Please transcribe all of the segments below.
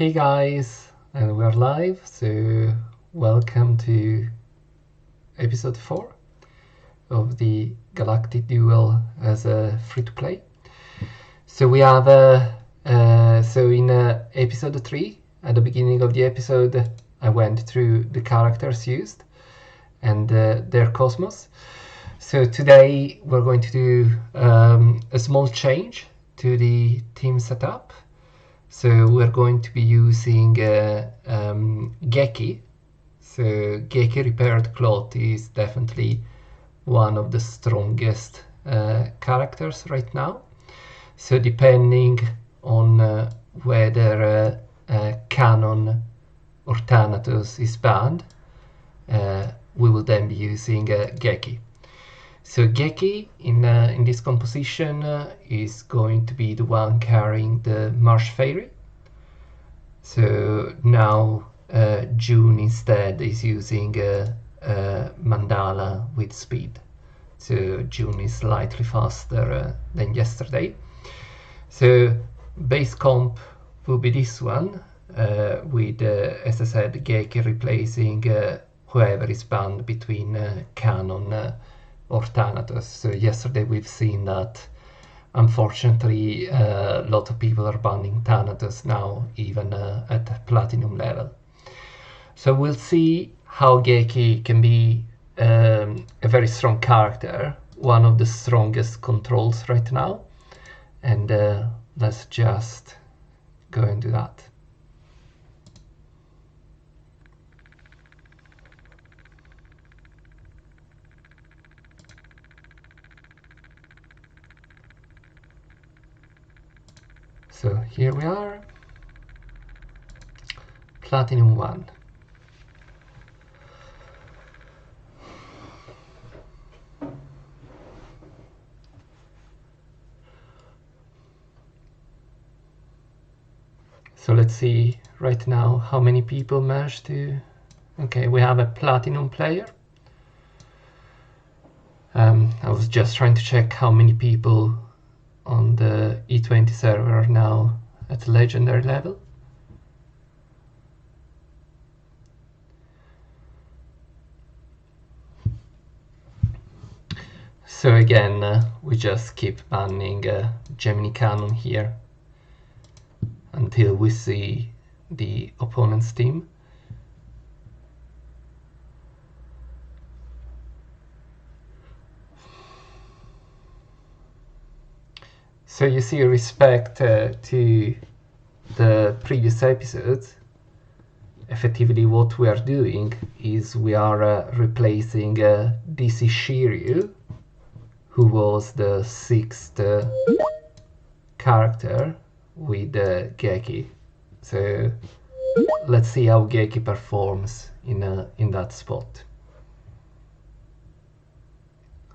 Hey guys, and we're live, so welcome to episode 4 of the Galactic Duel as a free-to-play. So we have, in episode 3, at the beginning of the episode, I went through the characters used and their cosmos. So today we're going to do a small change to the team setup. So we're going to be using Geki. So Geki Repaired Cloth is definitely one of the strongest characters right now. So depending on whether Kanon or Thanatos is banned, we will then be using Geki. So Geki in this composition is going to be the one carrying the Marsh Fairy. So now June instead is using Mandala with speed. So June is slightly faster than yesterday. So base comp will be this one with, as I said, Geki replacing whoever is banned between Kanon or Thanatos. So yesterday we've seen that unfortunately a lot of people are banning Thanatos now, even at platinum level. So we'll see how Geki can be a very strong character, one of the strongest controls right now, and let's just go into that. So here we are, Platinum 1. So let's see right now how many people managed to... Okay, we have a Platinum player. I was just trying to check how many people on the E20 server now at legendary level. So again, we just keep banning Gemini Kanon here until we see the opponent's team. So you see, respect to the previous episodes, effectively what we are doing is we are replacing DC Shiryu, who was the 6th character, with Geki. So let's see how Geki performs in that spot.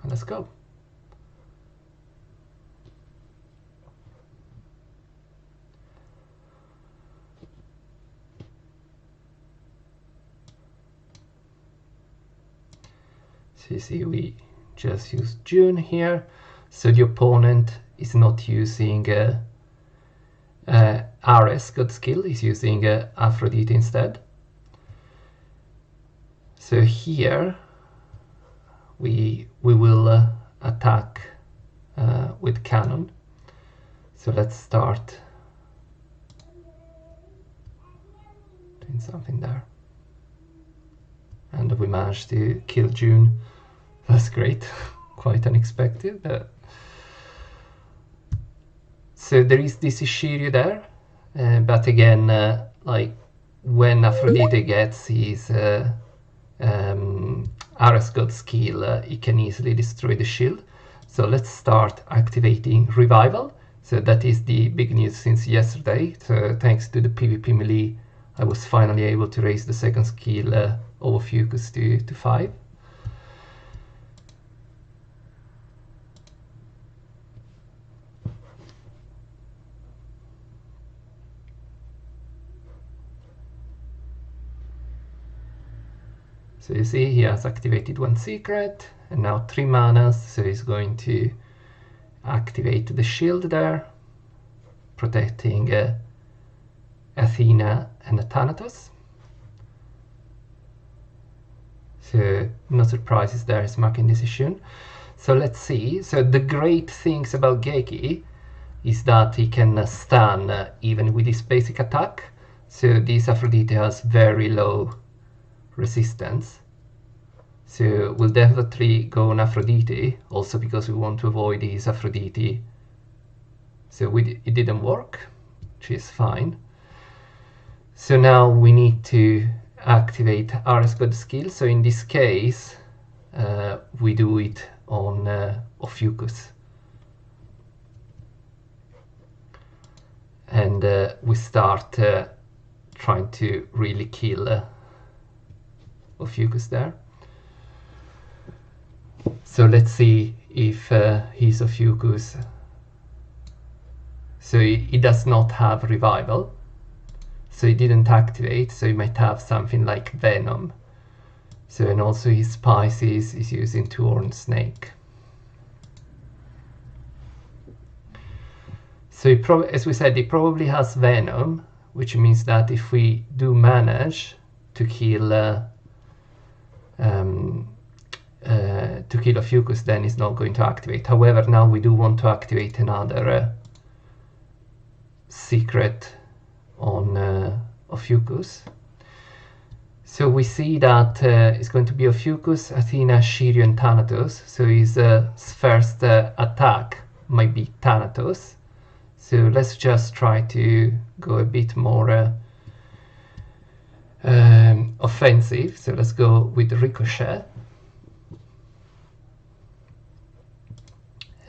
Let's go. So you see, we just use June here, so the opponent is not using Ares God skill, is using Aphrodite instead. So here we will attack with Kanon. So let's start doing something there. And we managed to kill June. That's great, quite unexpected. So there is this Shiryu there, but again, like when Aphrodite gets his Ares God skill, he can easily destroy the shield. So let's start activating Revival. So that is the big news since yesterday. So thanks to the PvP melee, I was finally able to raise the second skill over Fucus to 5. So you see he has activated one secret and now 3 manas, so he's going to activate the shield there, protecting Athena and Thanatos. So no surprises there, is marking decision. So let's see. So the great things about Geki is that he can stun even with his basic attack. So this Aphrodite has very low resistance. So we'll definitely go on Aphrodite, also because we want to avoid his Aphrodite. So it didn't work, which is fine. So now we need to activate RS God skill. So in this case, we do it on Ophiuchus. And we start trying to really kill Ophiuchus there. So let's see if he's Ophiuchus. So he does not have revival. So he didn't activate, so he might have something like Venom. So, and also his Pisces is using Two-Horned Snake. So as we said, he probably has Venom, which means that if we do manage to kill Ophiuchus, then he's not going to activate. However, now we do want to activate another secret on Ophiuchus. So we see that it's going to be Ophiuchus, Athena, Shiryu and Thanatos. So his first attack might be Thanatos. So let's just try to go a bit more offensive. So let's go with Ricochet.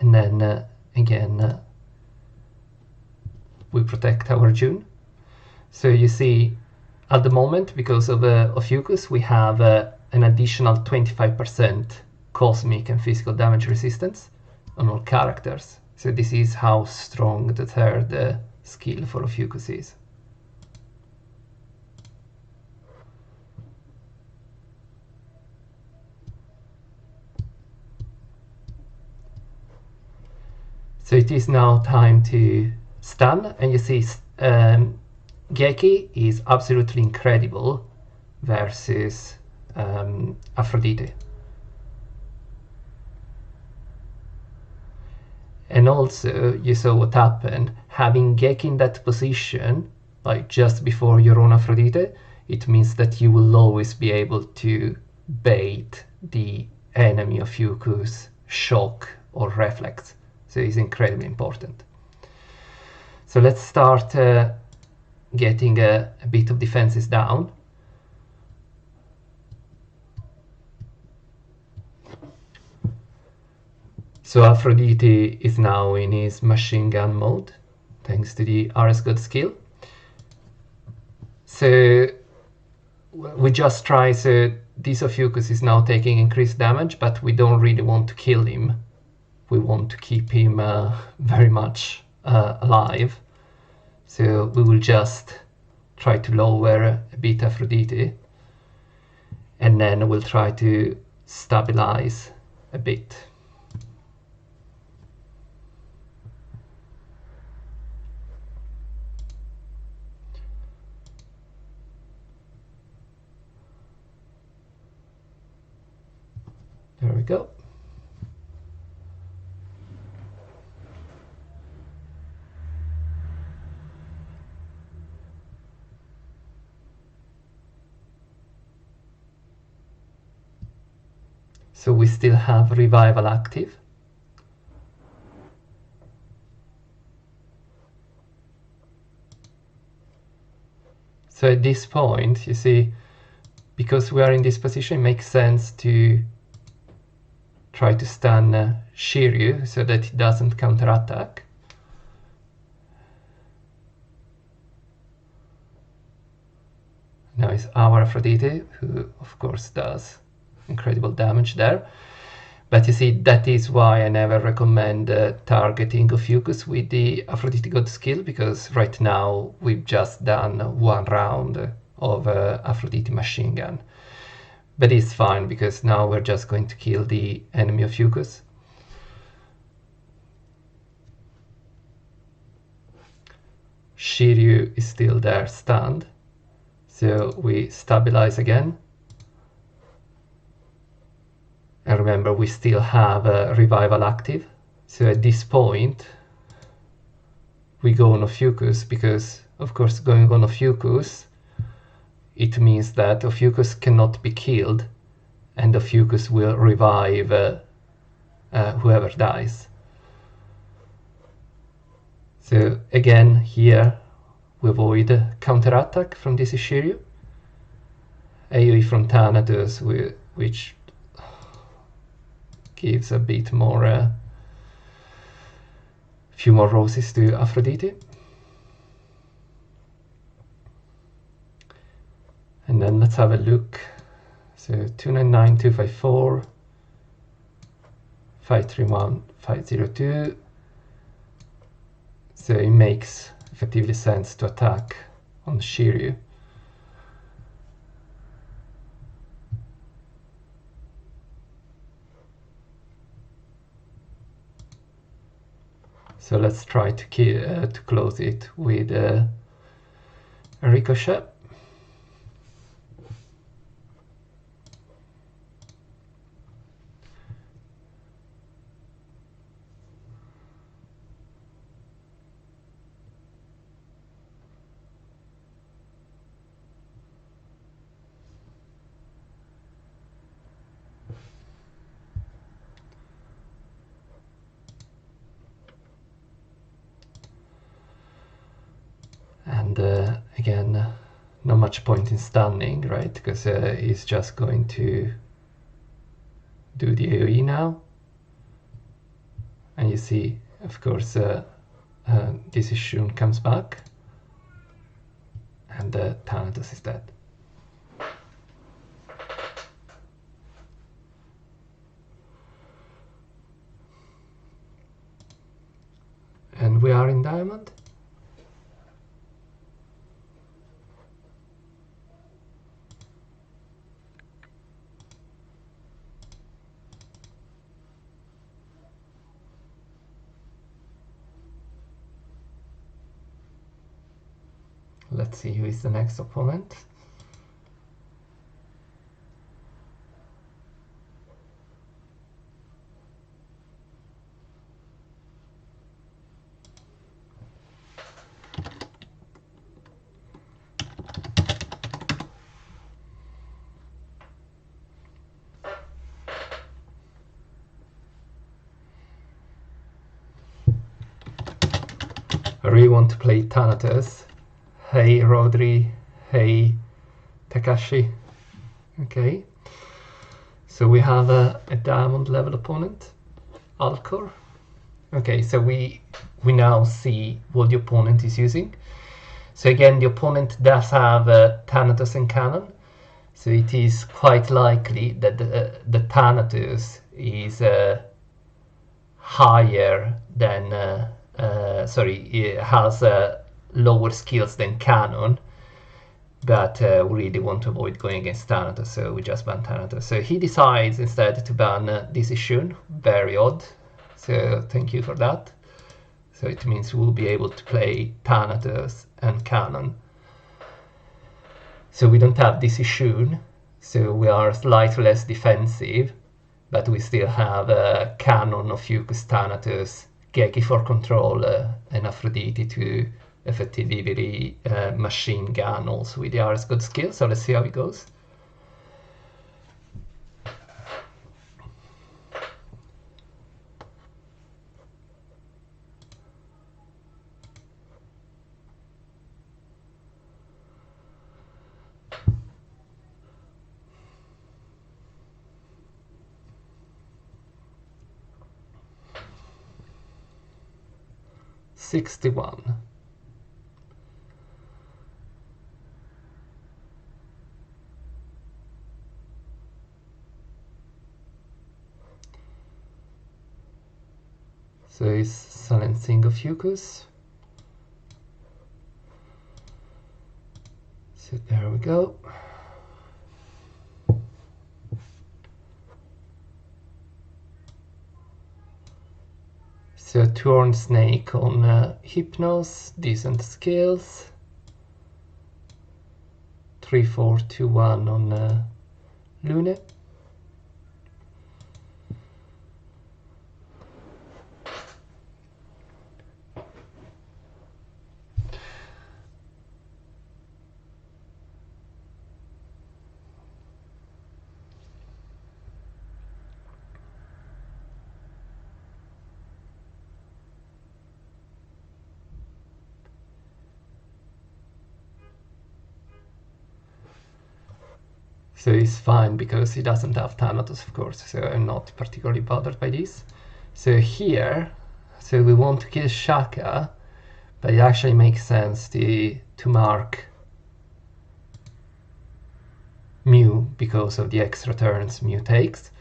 And then again we protect our June. So you see, at the moment, because of Ophiuchus, we have an additional 25% cosmic and physical damage resistance on all characters. So this is how strong the third skill for Ophiuchus is. So it is now time to stun, and you see Geki is absolutely incredible versus Aphrodite. And also, you saw what happened. Having Geki in that position, like just before your own Aphrodite, it means that you will always be able to bait the enemy of Ophiuchus' shock or reflex. So it's incredibly important. So let's start getting a bit of defenses down. So Aphrodite is now in his machine gun mode, thanks to the RS God skill. So we just try, so this Ophiuchus is now taking increased damage, but we don't really want to kill him. We want to keep him very much alive. So we will just try to lower a bit Aphrodite, and then we'll try to stabilize a bit. There we go. So we still have revival active. So at this point, you see, because we are in this position, it makes sense to try to stun Shiryu so that he doesn't counterattack. Now it's our Aphrodite, who of course does incredible damage there. But you see, that is why I never recommend targeting Ophiuchus with the Aphrodite God skill, because right now we've just done one round of Aphrodite machine gun. But it's fine, because now we're just going to kill the enemy Ophiuchus. Shiryu is still there stunned. So we stabilize again. And remember, we still have a revival active. So at this point, we go on Ophiuchus, because of course going on Ophiuchus, it means that Ophiuchus cannot be killed, and Ophiuchus will revive whoever dies. So again, here we avoid a counterattack from this Shiryu. AoE from Thanatos, which gives a bit more, few more roses to Aphrodite. And then let's have a look. So 299, 254, 531, 502. So it makes effectively sense to attack on Shiryu. So let's try to close it with a ricochet. And again, not much point in stunning, right? Because he's just going to do the AoE now. And you see, of course, this Shun comes back, and Thanatos is dead. And we are in diamond. Let's see who is the next opponent. I really want to play Thanatos. Hey Rodri, hey Takashi. Okay, so we have a diamond level opponent, Alcor. Okay, so we now see what the opponent is using. So again, the opponent does have Thanatos and Kanon, so it is quite likely that the Thanatos is higher than it has lower skills than Kanon, but we really want to avoid going against Thanatos, so we just ban Thanatos. So he decides instead to ban this Shun. Very odd, so thank you for that. So it means we'll be able to play Thanatos and Kanon. So we don't have this Shun, so we are slightly less defensive, but we still have Kanon, Ophiuchus, Thanatos, Geki for control, and Aphrodite to effectively machine gun also with the RS good skill. So let's see how it goes. $61. So he's silencing Ophiuchus. So there we go. So two-horned snake on Hypnos, decent skills. 3-4-2-1 on Lune. So it's fine because he doesn't have Thanatos, of course, so I'm not particularly bothered by this. So here, so we want to kill Shaka, but it actually makes sense to mark Mew because of the extra turns Mew takes,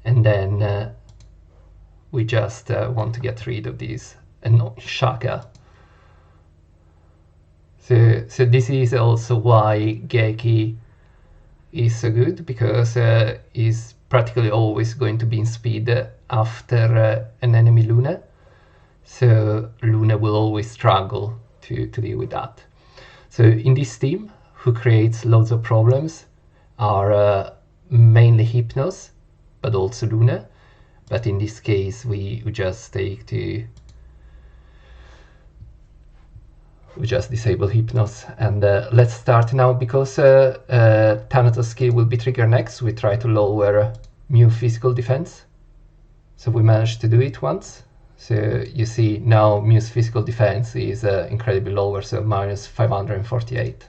and then we just want to get rid of these and not Shaka. So this is also why Geki is so good, because he's practically always going to be in speed after an enemy Luna, so Luna will always struggle to deal with that. So in this team, who creates loads of problems are mainly Hypnos, but also Luna, but in this case we just take to we just disable Hypnos, and let's start now. Because Thanatos skill will be triggered next, we try to lower Mew physical defense. So we managed to do it once. So you see now Mew's physical defense is incredibly lower, so minus 548.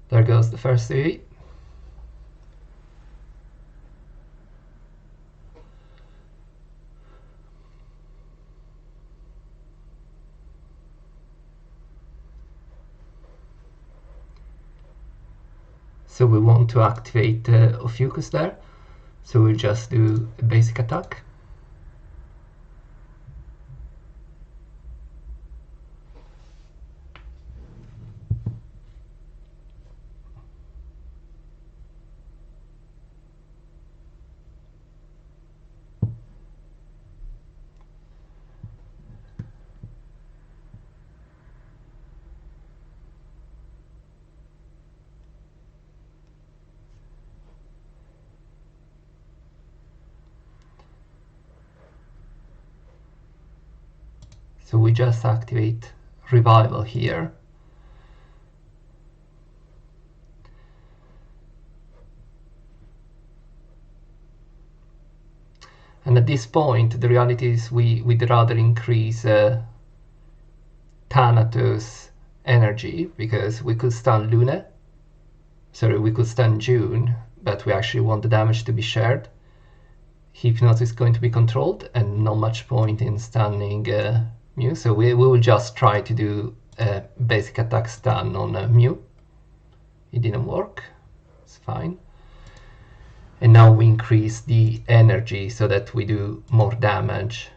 There goes the first EV. So we want to activate Ophiuchus there, so we'll just do a basic attack. So we just activate Revival here. And at this point, the reality is we'd rather increase Thanatos energy, because we could stun Luna. Sorry, we could stun June, but we actually want the damage to be shared. Hypnos is going to be controlled, and not much point in stunning Mew, so we will just try to do a basic attack stun on Mew. It didn't work, it's fine. And now we increase the energy so that we do more damage.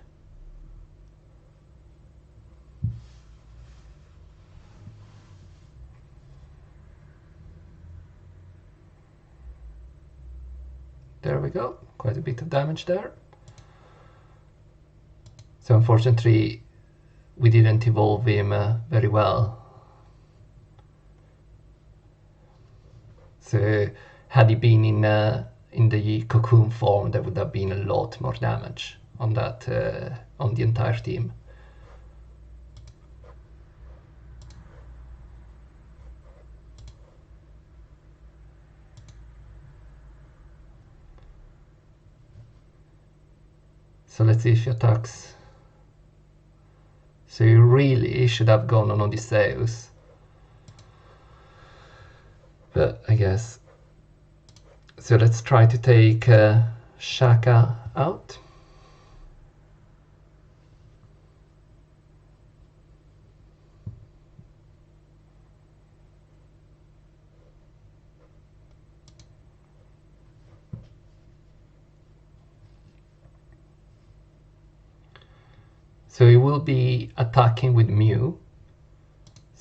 There we go, quite a bit of damage there. So unfortunately, we didn't evolve him very well. So had he been in the cocoon form, there would have been a lot more damage on that on the entire team. So let's see if he attacks. So you really should have gone on Odysseus. But I guess. So let's try to take Shaka out. So he will be attacking with Mew,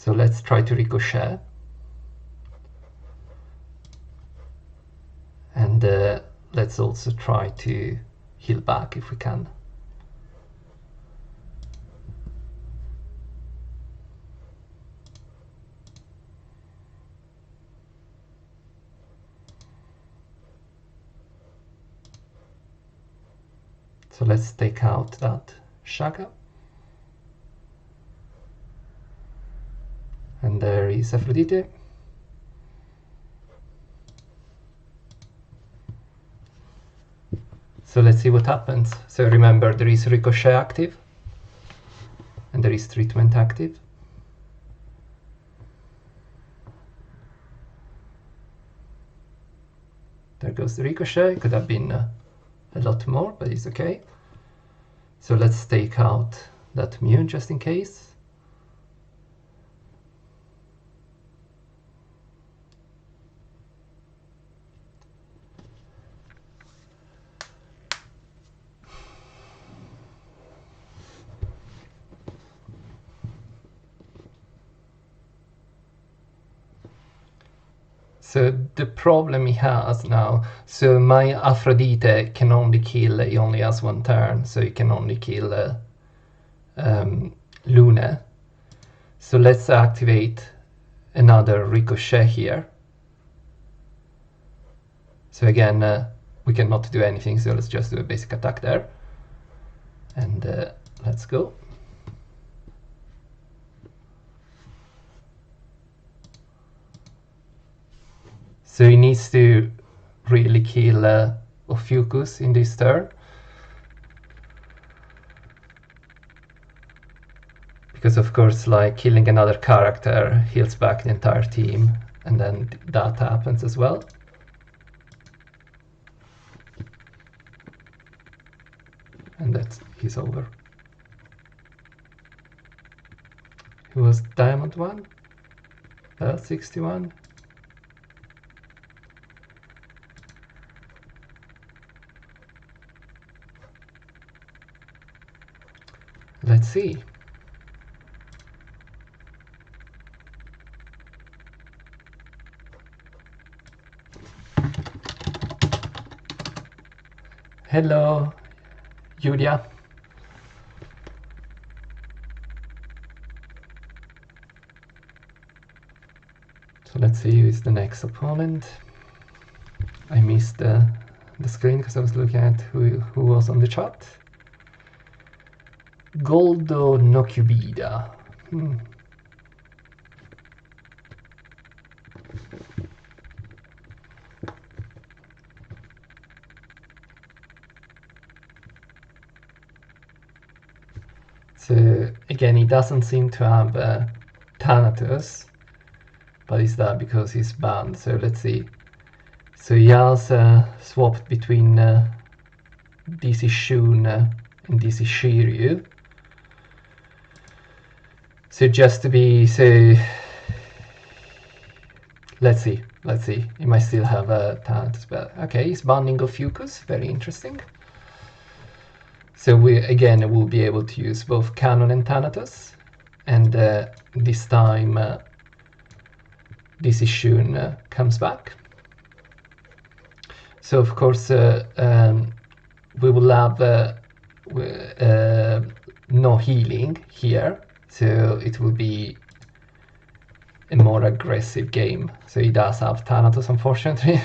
So let's try to ricochet. And let's also try to heal back if we can. So let's take out that Saga. And there is Aphrodite. So let's see what happens. So remember, there is ricochet active and there is treatment active. There goes the ricochet. It could have been a lot more, but it's okay. So let's take out that Mew just in case. So the problem he has now, so my Aphrodite can only kill, he only has one turn, so he can only kill Lune. So let's activate another ricochet here. So again, we cannot do anything, so let's just do a basic attack there. And let's go. So he needs to really kill Ophiuchus in this turn. Because of course, like, killing another character heals back the entire team, and then that happens as well. And he's over. Who was Diamond 1? 61? Let's see. Hello, Julia. So let's see who is the next opponent. I missed the screen because I was looking at who was on the chat. Goldo no Cubida. So again, he doesn't seem to have Thanatos, but is that because he's banned? So let's see. So he has swapped between DC Shun and DC Shiryu. So just to be, so let's see. He might still have a Thanatos, but okay, he's banning Ophiuchus, very interesting. So we again will be able to use both Kanon and Thanatos, and this time DC Shun comes back. So of course we will have no healing here, so it will be a more aggressive game. So he does have Thanatos, unfortunately.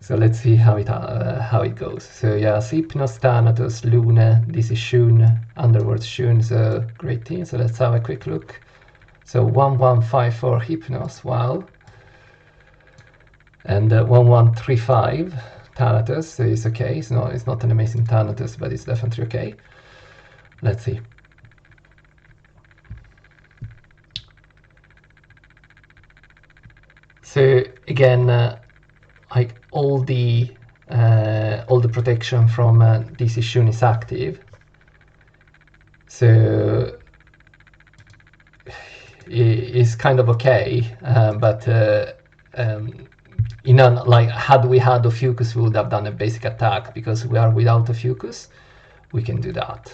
So let's see how it goes. So yeah, Hypnos, Thanatos, Lune, DC Shun, Underworld Shun, so great team. So let's have a quick look. So 1154 Hypnos, wow. And 1135 Thanatos, so it's okay. It's not an amazing Thanatos, but it's definitely okay. Let's see. So again, like all the protection from DC Shun is active. So it's kind of okay, but like had we had Ophiuchus, we would have done a basic attack. Because we are without Ophiuchus, we can do that.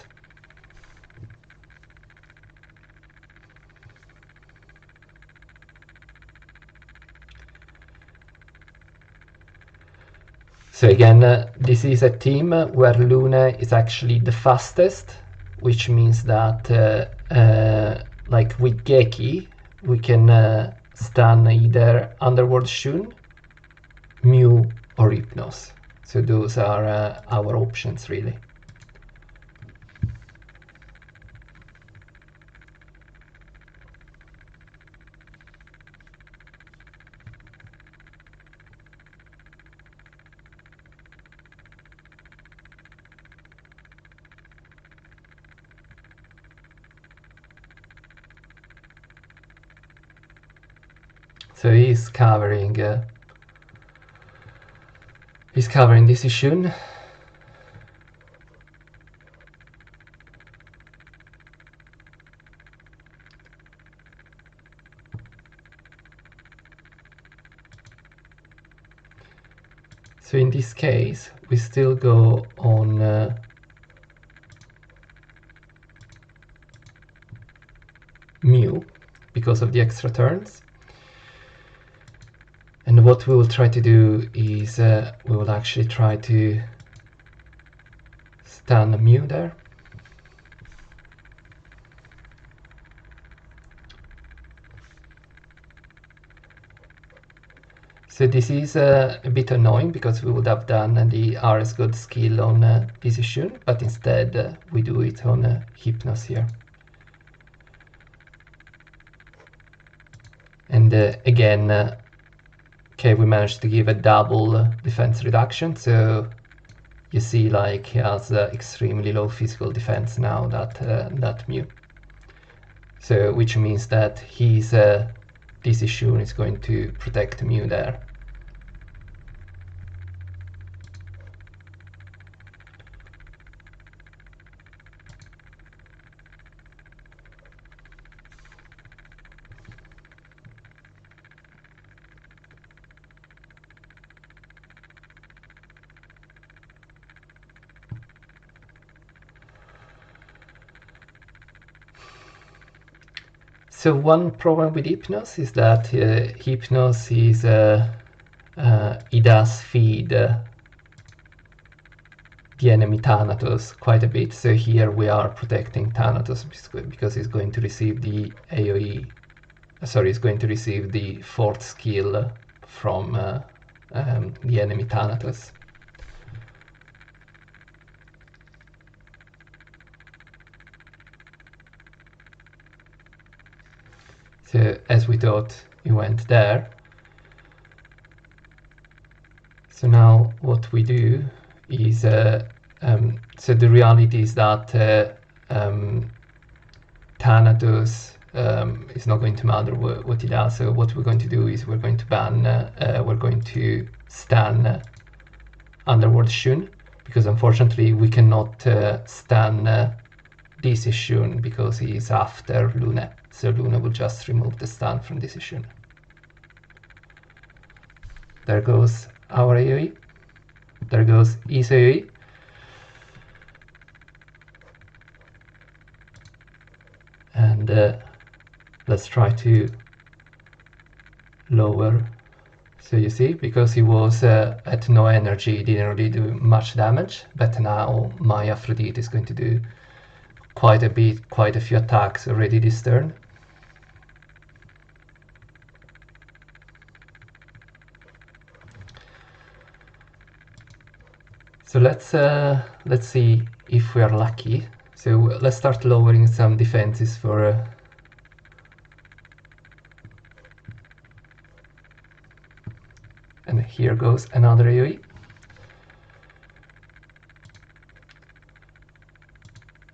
So again, this is a team where Luna is actually the fastest, which means that like with Geki, we can stun either Underworld Shun, Mew, or Hypnos. So those are our options really. So he's covering this issue. So in this case, we still go on Mew because of the extra turns. And what we will try to do is we will actually try to stun Mew there. So this is a bit annoying because we would have done the RS God skill on this issue, but instead we do it on Hypnos here. And again, okay, we managed to give a double defense reduction, so you see like he has extremely low physical defense now, that Mew. So which means that his this issue is going to protect Mew there. So one problem with Hypnos is that Hypnos is he does feed the enemy Thanatos quite a bit. So here we are protecting Thanatos because he's going to receive the AoE. Sorry, he's going to receive the fourth skill from the enemy Thanatos. So as we thought, he went there. So now what we do is, so the reality is that Thanatos is not going to matter what he does. So what we're going to do is we're going to ban, we're going to stun Underworld Shun, because unfortunately we cannot stun this Shun because he is after Luna. So Luna will just remove the stun from this Shun. There goes our AoE. There goes his AoE. And let's try to lower. So you see, because he was at no energy, he didn't really do much damage. But now my Aphrodite is going to do quite a bit, quite a few attacks already this turn. So let's see if we are lucky. So let's start lowering some defenses for and here goes another AoE.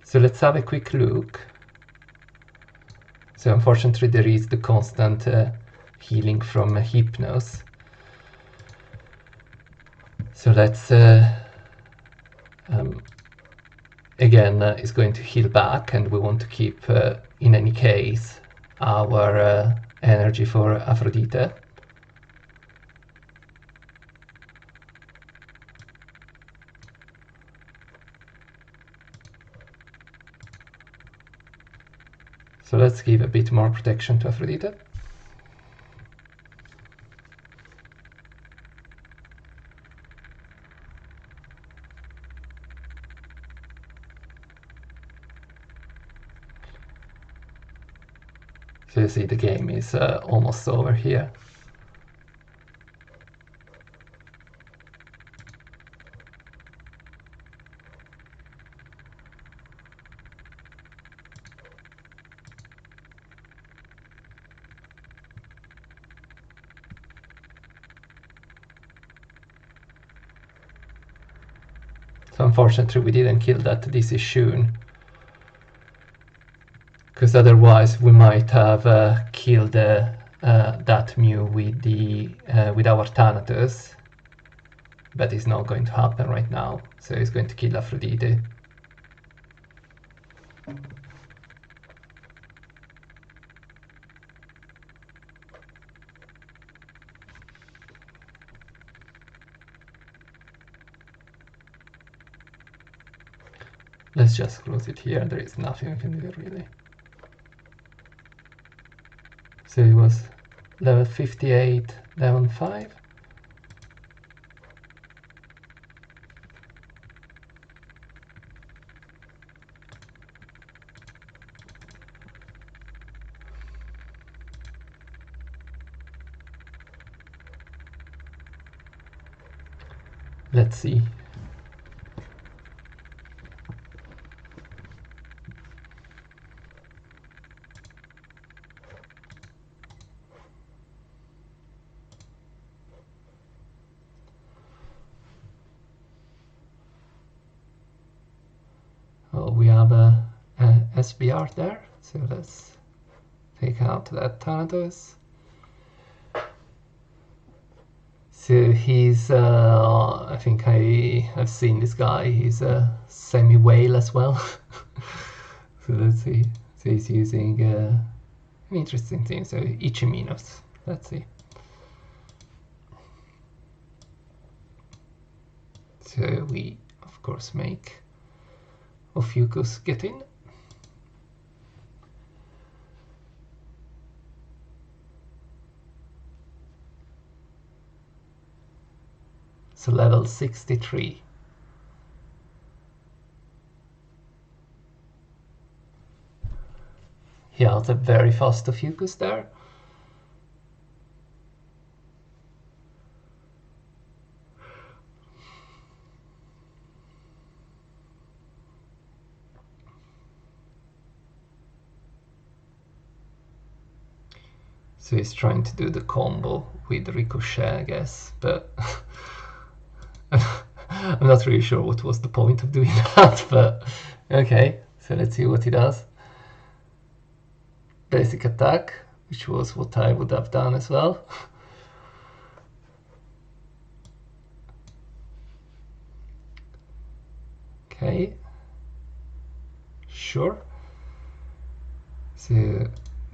So let's have a quick look. So unfortunately there is the constant healing from Hypnos. So let's again is going to heal back, and we want to keep in any case our energy for Aphrodite. So let's give a bit more protection to Aphrodite. So you see the game is almost over here. So unfortunately we didn't kill that DC Shun, because otherwise we might have killed that Mew with with our Thanatos, but it's not going to happen right now, so he's going to kill Aphrodite. Let's just close it here, there is nothing we can do really. So it was level 58, level 5. Let's see. Oh, we have a SBR there, so let's take out that Thanatos. So he's, I think I've seen this guy, he's a semi-whale as well. So let's see, so he's using an interesting thing, so Ichiminos, let's see. So we, of course, make Ophiuchus get in. So level 63. He has a very fast Ophiuchus there. So he's trying to do the combo with Ricochet, I guess, but I'm not really sure what was the point of doing that, but okay, so let's see what he does. Basic attack, which was what I would have done as well. Okay, sure. So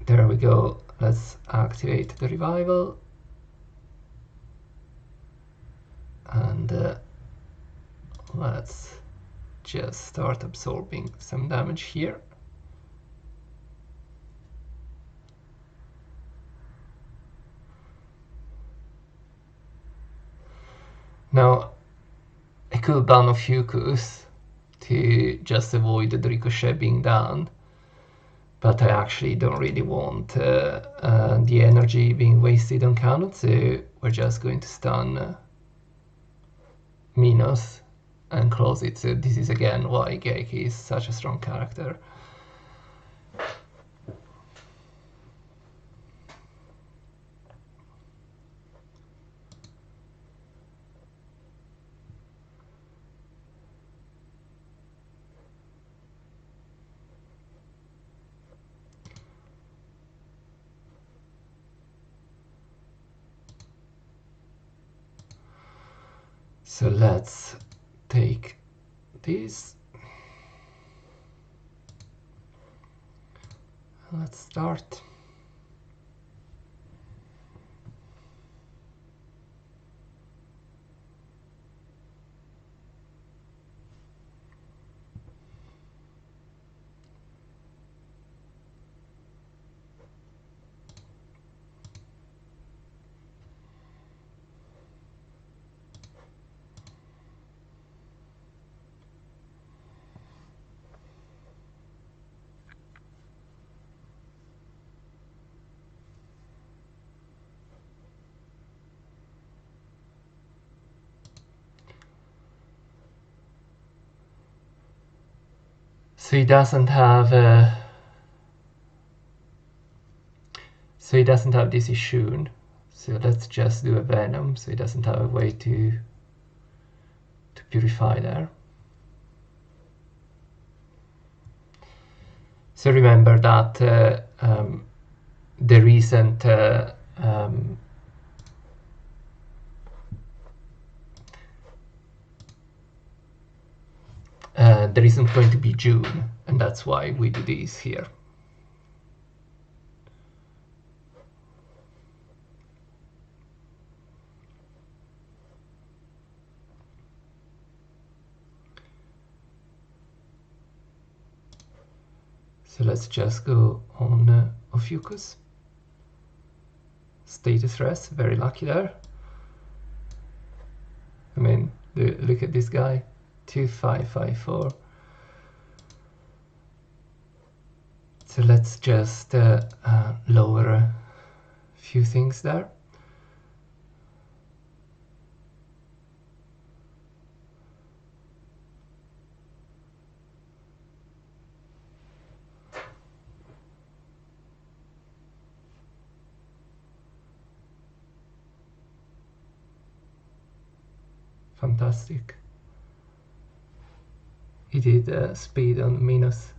there we go, let's activate the revival. And let's just start absorbing some damage here. Now, I could have done Ophiuchus to just avoid the Ricochet being down, but I actually don't really want the energy being wasted on Kanon, so we're just going to stun Minos and close it. So this is again why Geiki is such a strong character. So let's take this. Let's start. So he doesn't have this issue. So let's just do a Venom, so he doesn't have a way to purify there. So remember that the recent there isn't going to be June, and that's why we do this here. So let's just go on Ophiuchus. Status rest, very lucky there. I mean, look at this guy, 2554. So let's just lower a few things there. Fantastic. He did speed on minus.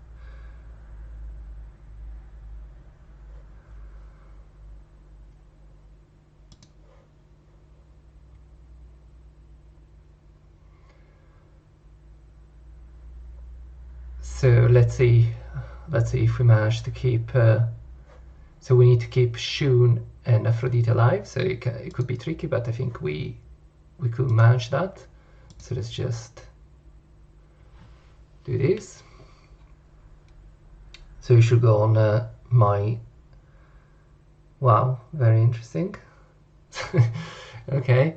So let's see if we manage to keep. So we need to keep Shun and Aphrodite alive. So it could be tricky, but I think we could manage that. So let's just do this. So you should go on my. Wow, very interesting. Okay.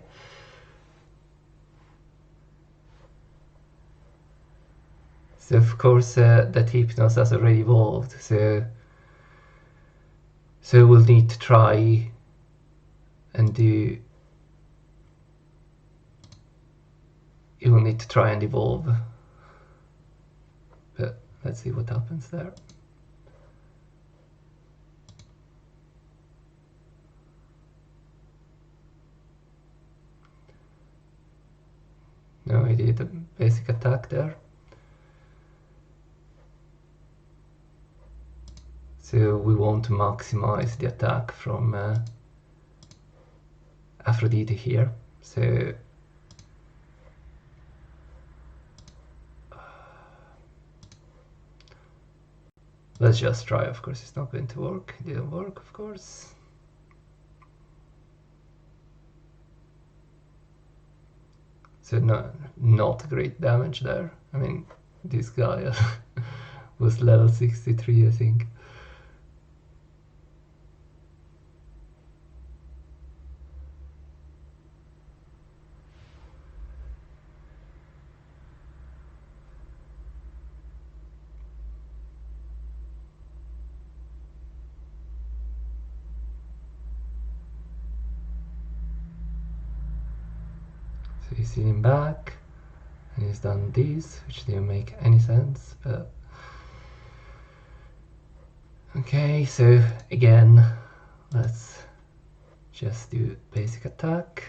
So of course that Hypnos has already evolved. So we'll need to try and do. You will need to try and evolve. But let's see what happens there. No, he did a basic attack there. So we want to maximize the attack from Aphrodite here. So let's just try. Of course, it's not going to work. It didn't work, of course. So not great damage there. I mean, this guy was level 63, I think. So you see him back, and he's done this, which didn't make any sense, but okay. So again, let's just do basic attack.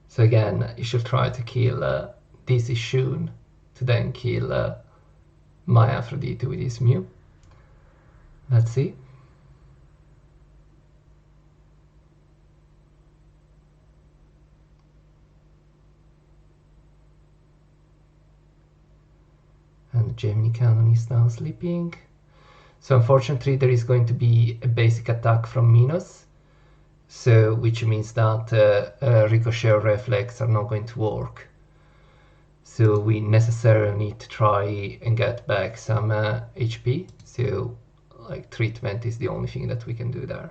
So again, you should try to kill this Ishun to then kill my Aphrodite with his Mew. Let's see. And Gemini Kanon is now sleeping. So unfortunately there is going to be a basic attack from Minos, so which means that Ricochet or Reflex are not going to work. So we necessarily need to try and get back some HP, so like treatment is the only thing that we can do there.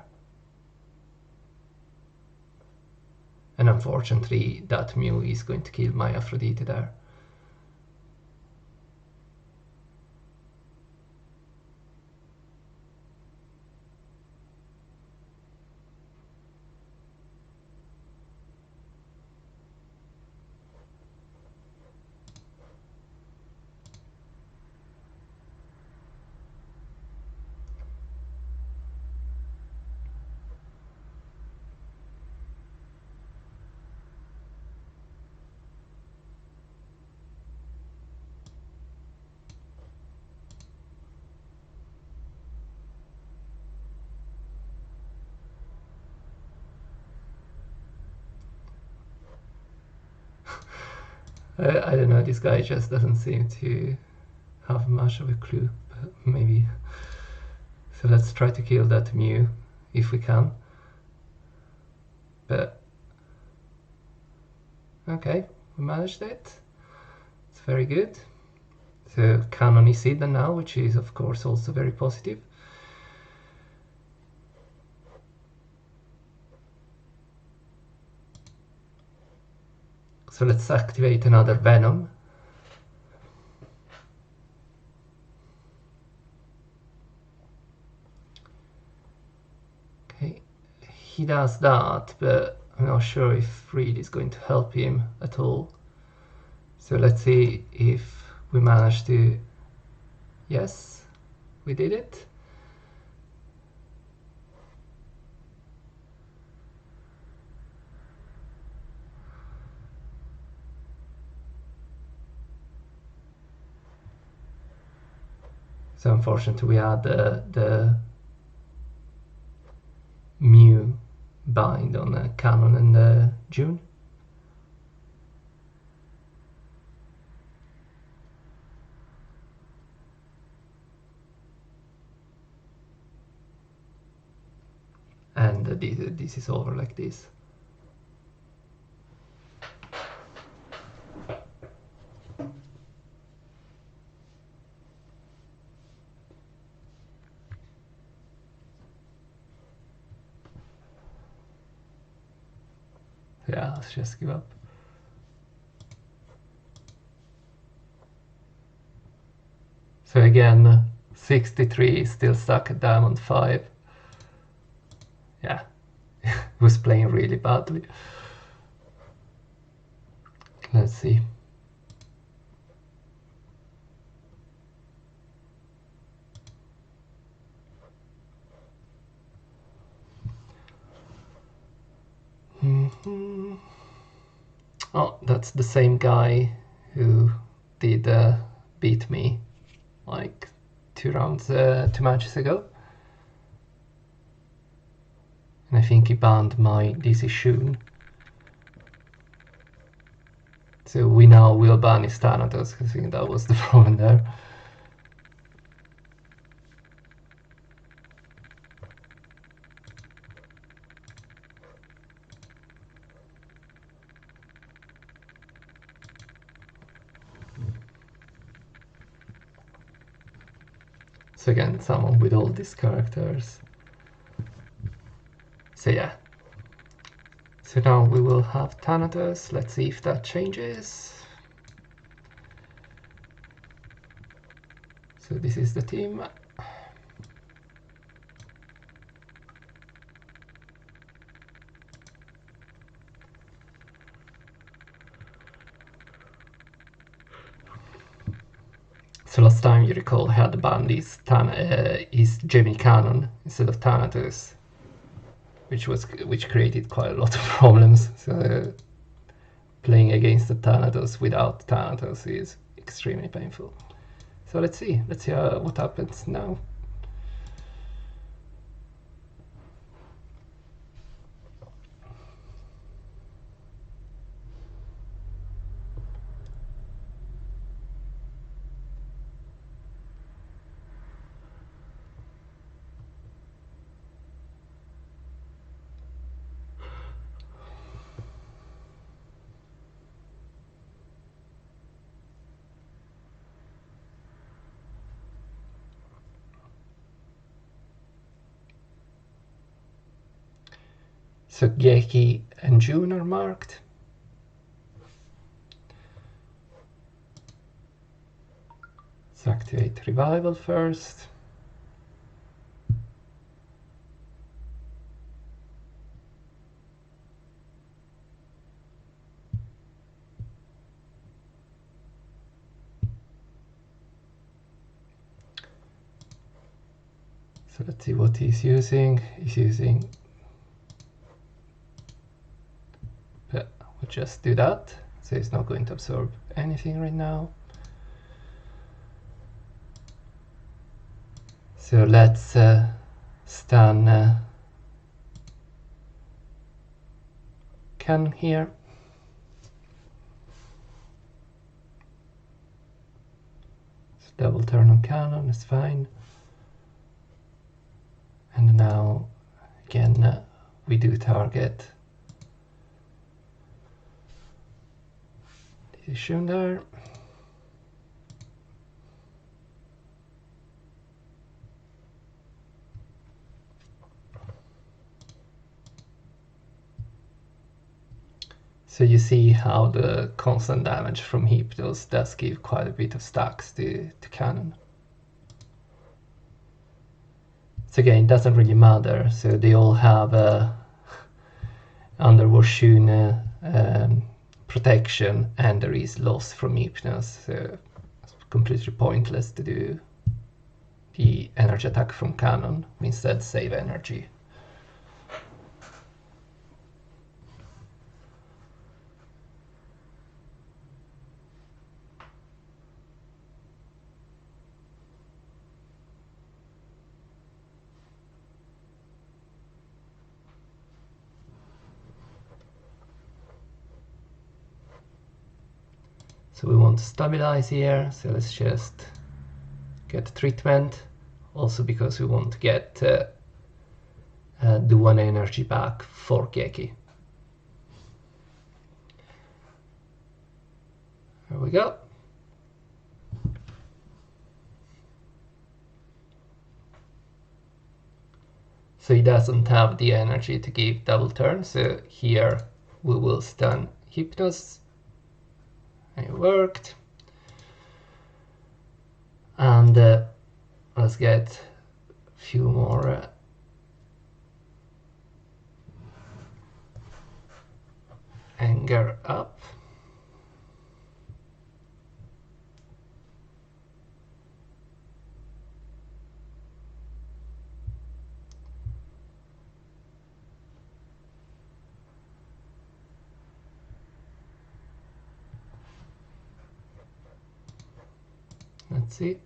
And unfortunately that Mew is going to kill my Aphrodite there. I don't know, this guy just doesn't seem to have much of a clue, but maybe. So let's try to kill that Mew if we can. But okay, we managed it. It's very good. So Kanon is hidden now, which is of course also very positive. So let's activate another Venom. Okay, he does that, but I'm not sure if Reed is going to help him at all. So let's see if we manage to... Yes, we did it. So unfortunately we had the Mew bind on Kanon and June. And this is over like this. Yeah, let's just give up. So again, 63 is still stuck at Diamond 5. Yeah, was playing really badly. Let's see. Oh, that's the same guy who did beat me like 2 matches ago. And I think he banned my DC Shun. So we now will ban his Thanatos, because I think that was the problem there. So again, someone with all these characters. So yeah. So now we will have Thanatos. Let's see if that changes. So this is the team. So last time you recall I had banned is Jamie Kanon instead of Thanatos, which created quite a lot of problems. So playing against the Thanatos without Thanatos is extremely painful. So let's see what happens now. So Geki and June are marked. Let's activate Revival first. So let's see what he's using. He's using... We'll just do that. So he's not going to absorb anything right now. So let's stun Kanon here. double turn on Kanon is fine. And now again we do target the issue there. So you see how the constant damage from Hypnos does give quite a bit of stacks to Kanon. So again, it doesn't really matter, so they all have Underwashun protection, and there is loss from Hypnos, so it's completely pointless to do the energy attack from Kanon. We instead save energy. So we want to stabilize here, so let's just get treatment, also because we want to get the 1 energy back for Geki. There we go. So he doesn't have the energy to give double turn, so here we will stun Hypnos. It worked. And let's get a few more anger up. Let's see.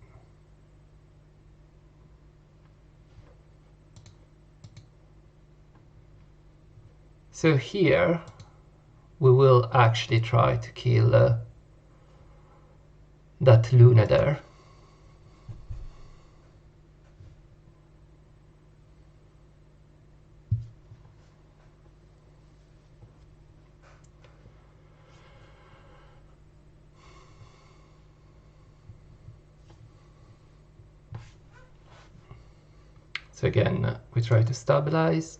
So here we will actually try to kill that Luna there. So again, we try to stabilize.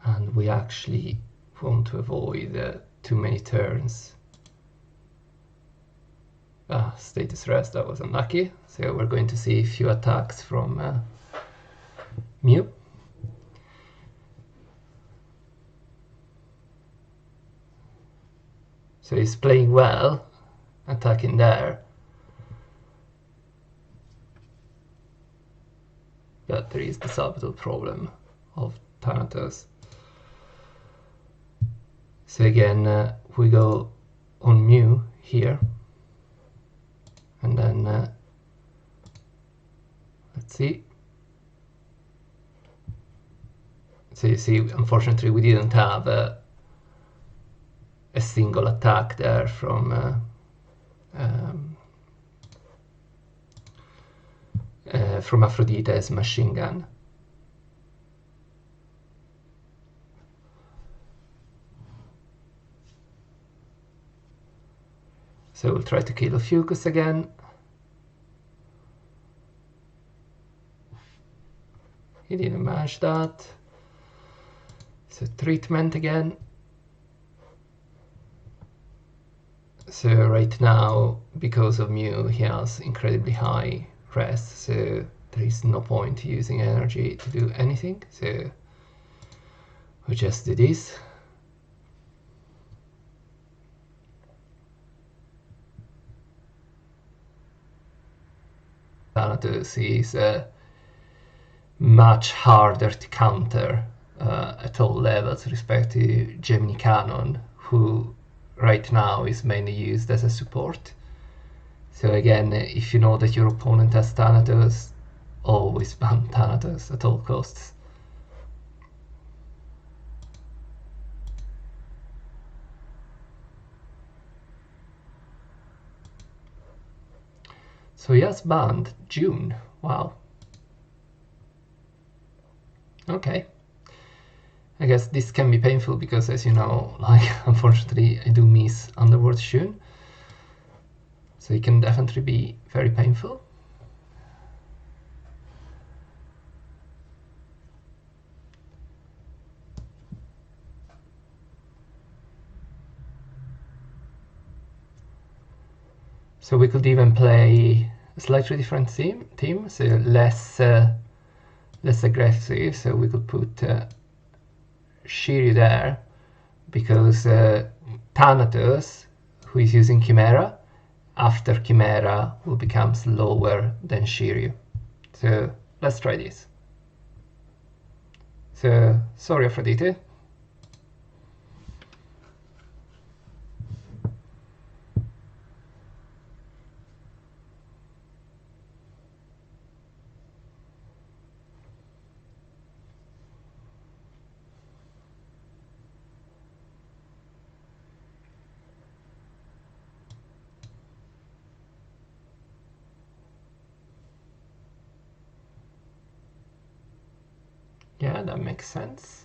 And we actually want to avoid too many turns. Status rest, that was unlucky. So we're going to see a few attacks from Mew. So he's playing well, attacking there. But there is the subtle problem of Thanatos. So again, we go on Mew here. And then, let's see. So you see, unfortunately, we didn't have a single attack there from Aphrodite's machine gun. So we'll try to kill Ophiuchus again. He didn't manage that. So treatment again. So right now, because of Mew, he has incredibly high rest, so there is no point using energy to do anything. So we just do this. Thanatos is much harder to counter at all levels with respect to Gemini Kanon, who right now is mainly used as a support. So again, if you know that your opponent has Thanatos, always ban Thanatos at all costs. So he has banned June. Wow. Okay. I guess this can be painful because, as you know, like, unfortunately I do miss Underworld Shun. So it can definitely be very painful. So we could even play a slightly different team, so less aggressive. So we could put Shiryu there, because Thanatos, who is using Chimera, after Chimera will become slower than Shiryu. So let's try this. So sorry, Aphrodite. Yeah, that makes sense.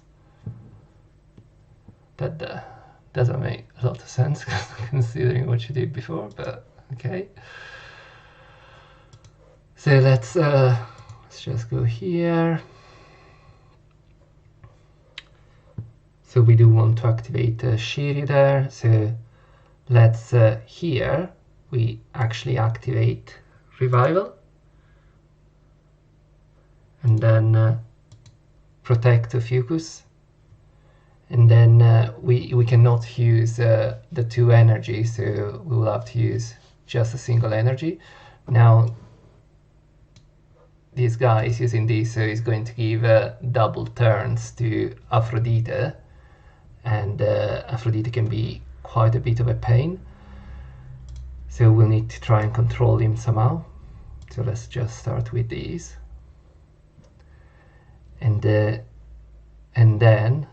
That doesn't make a lot of sense considering what you did before, but okay. So let's just go here. So we do want to activate Shiri there. So let's here we actually activate Revival, and then protect the Fucus, and then we cannot use the two energies, so we will have to use just a single energy. Now this guy is using this, so he's going to give double turns to Aphrodite, and Aphrodite can be quite a bit of a pain, so we'll need to try and control him somehow. So let's just start with these, and then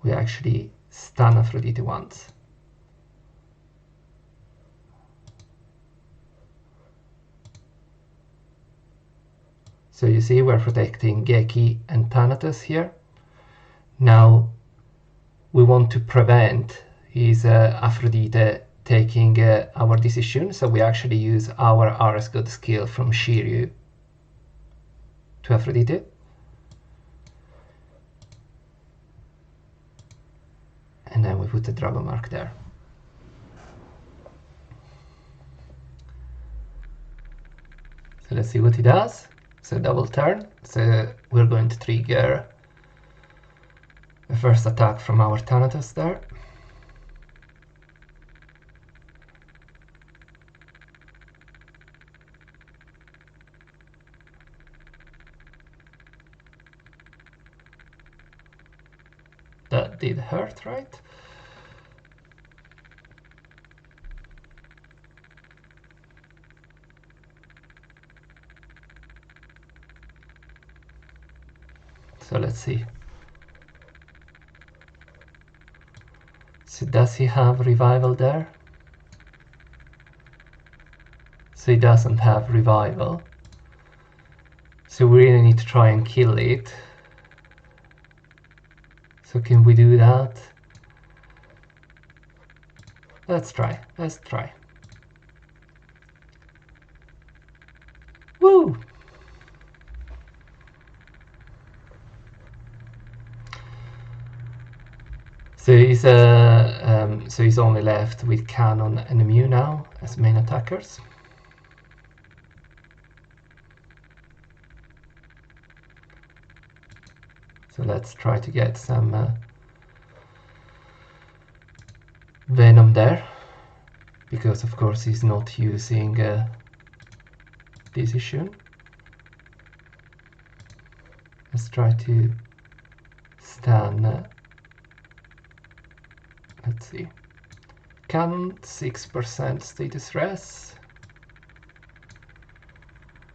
we actually stun Aphrodite once. So you see we're protecting Geki and Thanatos here. Now we want to prevent his Aphrodite taking our decision, so we actually use our RS God skill from Shiryu to Aphrodite. And then we put the dragon mark there. So let's see what he does. So double turn, so we're going to trigger the first attack from our Thanatos there. That did hurt, right? So let's see. So does he have revival there? So he doesn't have revival. So we really need to try and kill it. So can we do that? Let's try. Woo! So he's only left with Kanon and Mew now as main attackers. So let's try to get some Venom there, because of course he's not using Decision. Let's try to stun. Let's see. Kanon, 6% status res,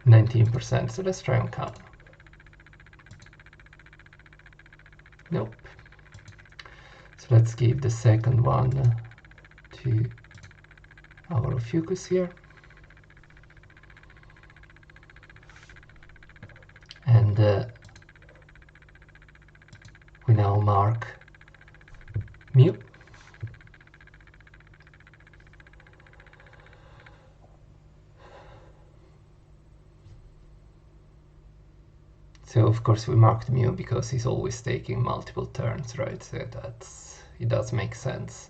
19%, so let's try on Kanon. Nope. So let's give the second one to our Ophiuchus here. And we now mark Mew. So of course we marked Mew because he's always taking multiple turns, right? So it does make sense.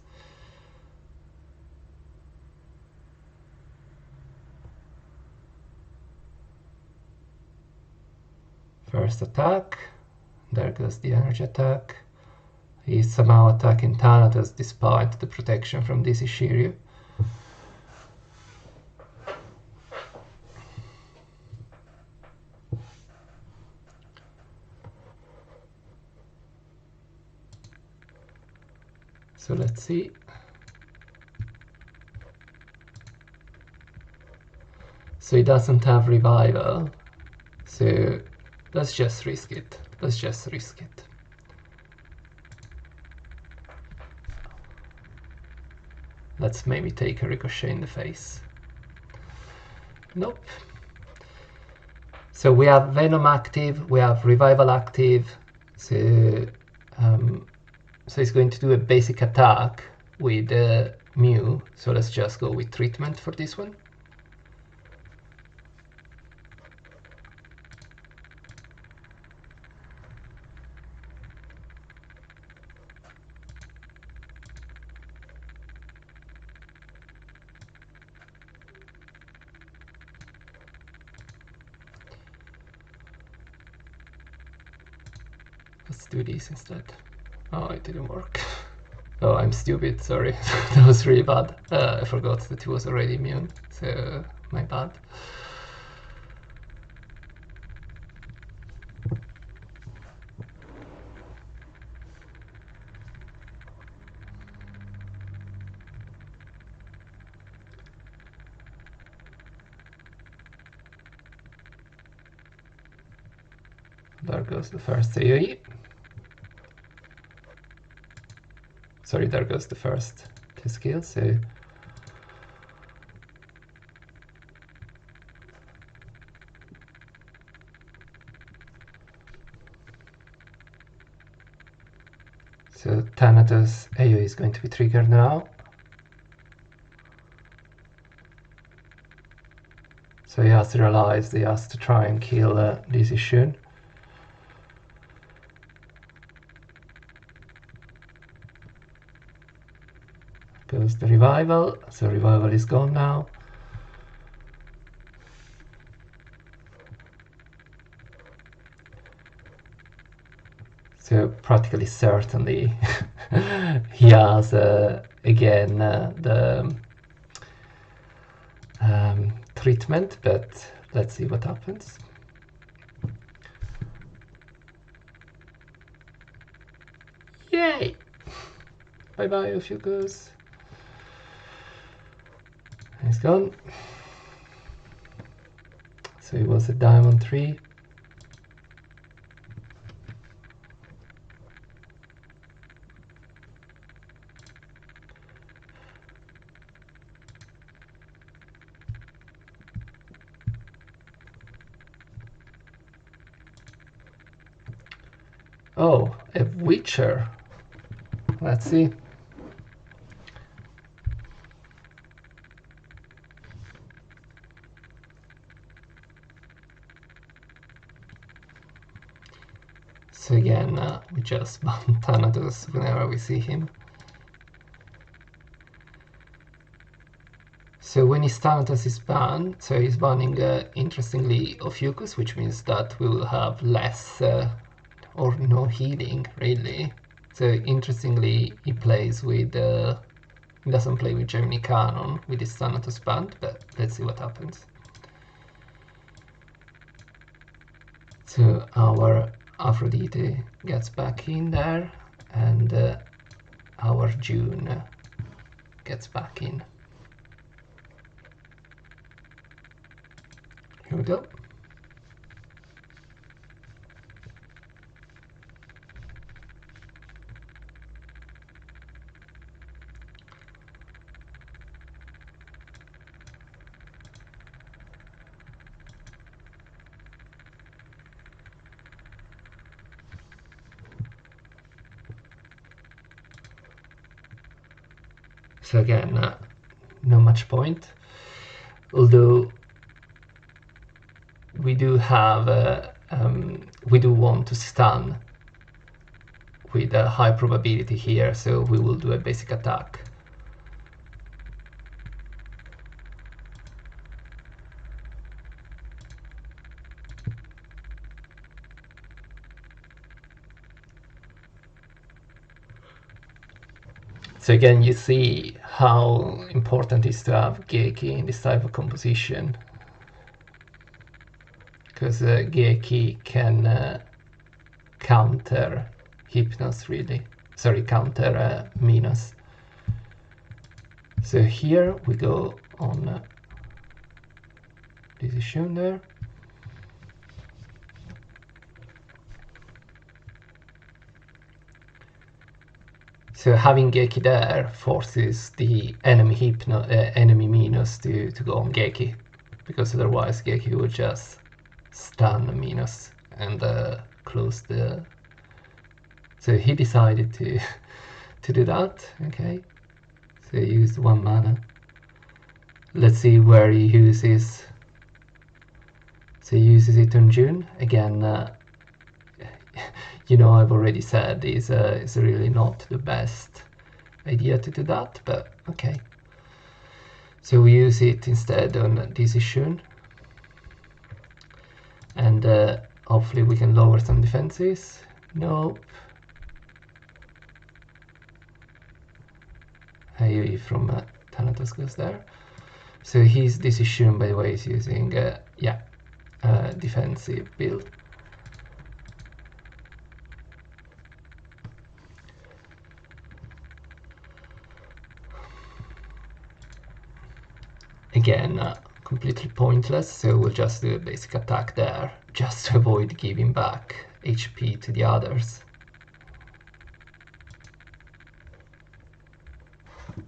First attack, there goes the energy attack. He's somehow attacking Thanatos despite the protection from this Ishiryu. So let's see. So he doesn't have revival. So let's just risk it. Let's just risk it. Let's maybe take a ricochet in the face. Nope. So we have Venom active, we have Revival active. So he's going to do a basic attack with Mew. So let's just go with treatment for this one. Let's do this instead. Oh, it didn't work. Oh, I'm stupid, sorry. That was really bad. I forgot that he was already immune, so my bad. There goes the first AoE. Sorry, there goes the first two skills. So Thanatos AoE is going to be triggered now. So he has realized he has to try and kill this Ishun. Goes the revival, so revival is gone now. So practically certainly he has again the treatment, but let's see what happens. Yay! Bye bye, Ophiuchus. He's gone. So he was a diamond 3. Oh, a Witcher. Let's see. So again, we just ban Thanatos whenever we see him. So when his Thanatos is banned, so he's banning interestingly Ophiuchus, which means that we will have less or no healing really. So interestingly, he plays with he doesn't play with Gemini Kanon with his Thanatos banned, but let's see what happens. So our Aphrodite gets back in there, and our June gets back in. Here we go. So again, not much point, although we do have, we do want to stun with a high probability here, so we will do a basic attack. So again, you see how important it is to have Geiki in this type of composition, because Geiki can counter Hypnos really, sorry, counter Minos. So here we go on this is shown there. So having Geiki there forces the enemy Minos to go on Geiki, because otherwise Geiki would just stun Minos and close the... So he decided to to do that, okay. So he used 1 mana. Let's see where he uses. So he uses it on June. Again, you know, I've already said it's really not the best idea to do that, but okay. So we use it instead on this issue, and hopefully we can lower some defenses. Nope. AoE from Thanatos goes there. So his decision, by the way, is using defensive build. Again, completely pointless, so we'll just do a basic attack there, just to avoid giving back HP to the others.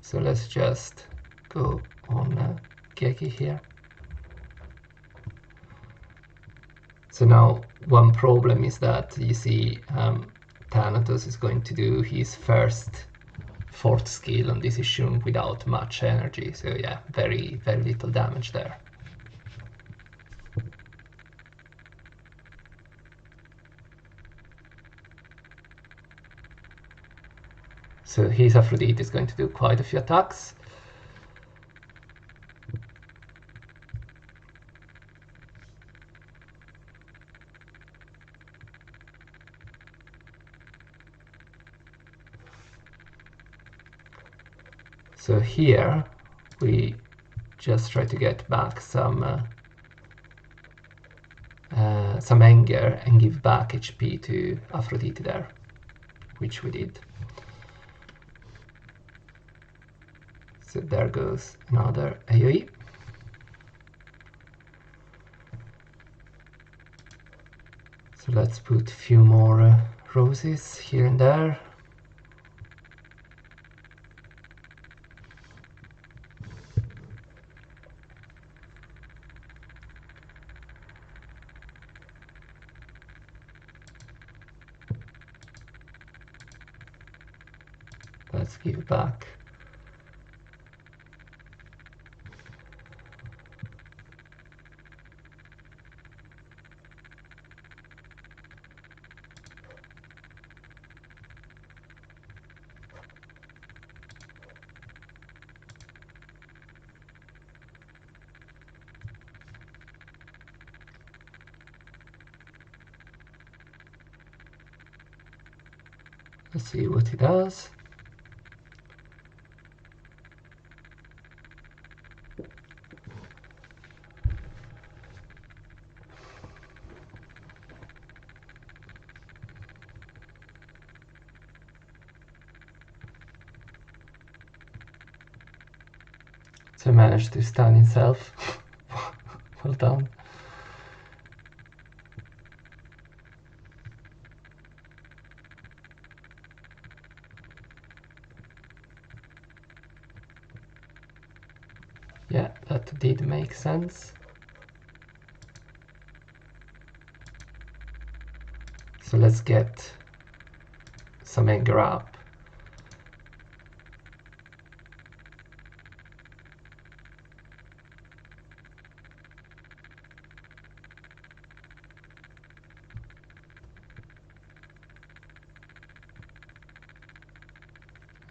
So let's just go on Geiki here. So now one problem is that you see Thanatos is going to do his first 4th skill on this issue without much energy, so yeah, very little damage there. So his Aphrodite is going to do quite a few attacks. So here we just try to get back some anger and give back HP to Aphrodite there, which we did. So there goes another AoE. So let's put a few more roses here and there. Let's give back. Let's see what he does. So I managed to stun himself. Well done. Yeah, that did make sense. So let's get some anger up.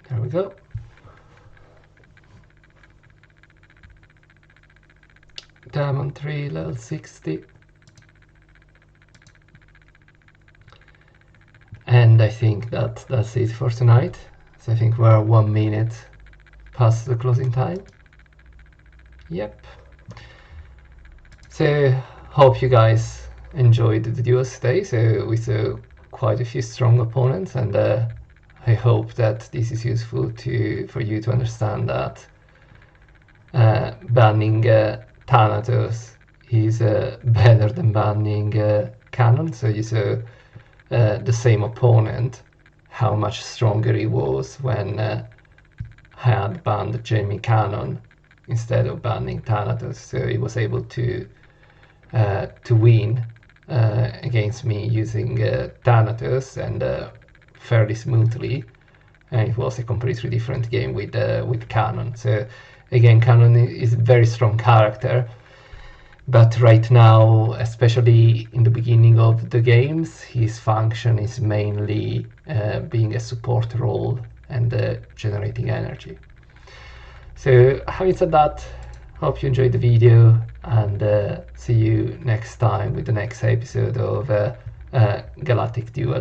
There we go. Diamond 3, level 60. And I think that's it for tonight. So I think we're 1 minute past the closing time. Yep. So hope you guys enjoyed the duels today. So we saw quite a few strong opponents, and I hope that this is useful for you to understand that banning Thanatos is better than banning Kanon. So you saw the same opponent, how much stronger he was when I had banned Jamie Kanon instead of banning Thanatos. So he was able to win against me using Thanatos and fairly smoothly. And it was a completely different game with Kanon. So again, Kanon is a very strong character, but right now, especially in the beginning of the games, his function is mainly being a support role and generating energy. So having said that, hope you enjoyed the video, and see you next time with the next episode of Galactic Duel.